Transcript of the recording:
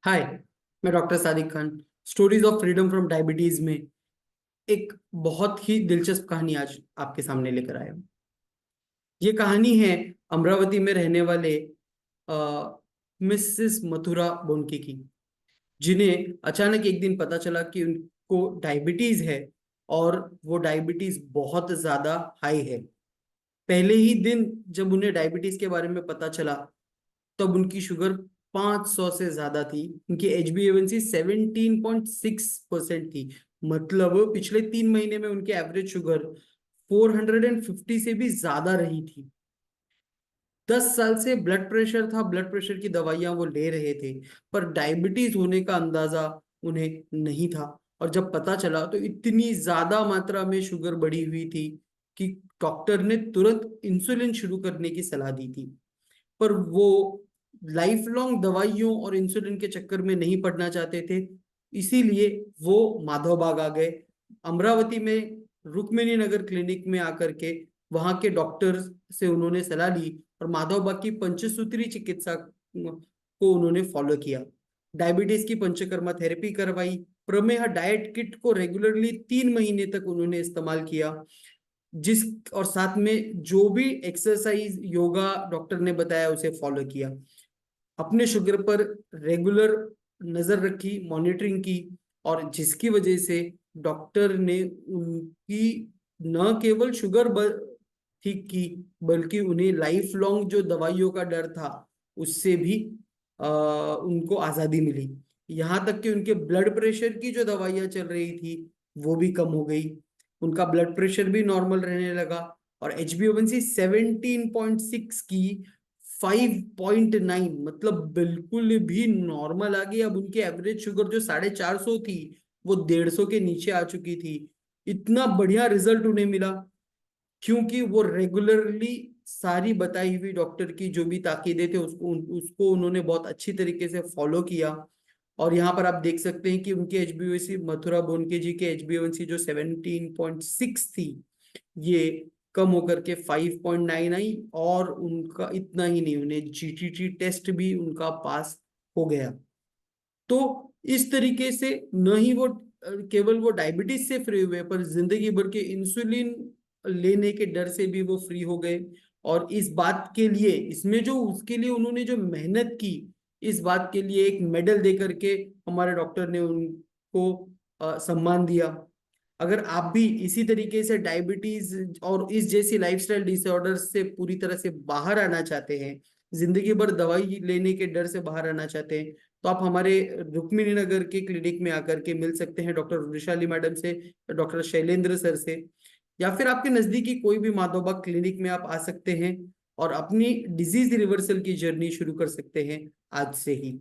हाय, मैं doctor Sadiq Khan. Stories of freedom from diabetes में एक बहुत ही दिलचस्प कहानी आज आपके सामने लेकर आया हूं। ये कहानी है अमरावती में रहने वाले मिसेस मथुरा बोनके की, जिन्हें अचानक एक दिन पता चला कि उनको डायबिटीज है और वो डायबिटीज बहुत ज्यादा हाई है। पहले ही दिन जब उन्हें डायबिटीज के बारे में पता चला, तब उनकी शुगर 500 से ज्यादा थी। उनकी HbA1c 17.6% थी। मतलब पिछले 3 महीने में उनकी एवरेज शुगर 450 से भी ज्यादा रही थी। 10 साल से ब्लड प्रेशर था, ब्लड प्रेशर की दवाइयां वो ले रहे थे, पर डायबिटीज होने का अंदाजा उन्हें नहीं था। और जब पता चला तो इतनी ज्यादा मात्रा में शुगर बढ़ी हुई थी कि डॉक्टर ने तुरंत इंसुलिन शुरू करने की सलाह दी थी। पर वो लाइफ लॉन्ग दवाइयों और इंसुलिन के चक्कर में नहीं पड़ना चाहते थे। इसीलिए वो माधव बाग आ गए। अमरावती में रुक्मिणी नगर क्लिनिक में आकर के वहां के डॉक्टर से उन्होंने सलाह ली और माधव बाग की पंचसूत्री चिकित्सा को उन्होंने फॉलो किया। डायबिटीज की पंचकर्मा थेरेपी करवाई। प्रमेह डाइट किट को रेगुलरली 3 महीने तक उन्होंने इस्तेमाल किया। जिस और साथ में जो भी एक्सरसाइज योगा डॉक्टर ने बताया उसे फॉलो किया। अपने शुगर पर रेगुलर नजर रखी, मॉनिटरिंग की, और जिसकी वजह से डॉक्टर ने उनकी न केवल शुगर ठीक की, बल्कि उन्हें लाइफ लॉन्ग जो दवाइयों का डर था उससे भी उनको आजादी मिली। यहाँ तक कि उनके ब्लड प्रेशर की जो दवाइयां चल रही थी वो भी कम हो गई। उनका ब्लड प्रेशर भी नॉर्मल रहने लगा। और HbA1c 17.6 की 5.9, मतलब बिल्कुल भी नॉर्मल आ गई। अब उनकी एवरेज शुगर जो 450 थी वो 150 के नीचे आ चुकी थी। इतना बढ़िया रिजल्ट उन्हें मिला क्योंकि वो रेगुलरली सारी बताई हुई डॉक्टर की जो भी ताकीदें थे उसको उन्होंने बहुत अच्छी तरीके से फॉलो किया। और यहाँ पर आप देख सकते हैं कि उनके HbA1c, मथुरा बोनके जी के HbA1c जो 17.6 थी, ये कम होकर के 5.9 आई। और उनका इतना ही नहीं, उन्हें GTT टेस्ट भी उनका पास हो गया। तो इस तरीके से न ही वो केवल वो डायबिटीज से फ्री हुए, पर जिंदगी भर के इंसुलिन लेने के डर से भी वो फ्री हो गए। और इस बात के लिए, इसमें जो उसके लिए उन्होंने जो मेहनत की, इस बात के लिए एक मेडल दे करके हमारे डॉक्टर ने उनको सम्मान दिया। अगर आप भी इसी तरीके से डायबिटीज और इस जैसी लाइफस्टाइल डिसऑर्डर से पूरी तरह से बाहर आना चाहते हैं, जिंदगी भर दवाई लेने के डर से बाहर आना चाहते हैं, तो आप हमारे रुक्मिणी नगर के क्लिनिक में आकर के मिल सकते हैं डॉक्टर वृषाली मैडम से, डॉक्टर शैलेंद्र सर से, या फिर आपके नजदीकी कोई भी माधवबाग क्लिनिक में आप आ सकते हैं और अपनी डिजीज रिवर्सल की जर्नी शुरू कर सकते हैं आज से ही।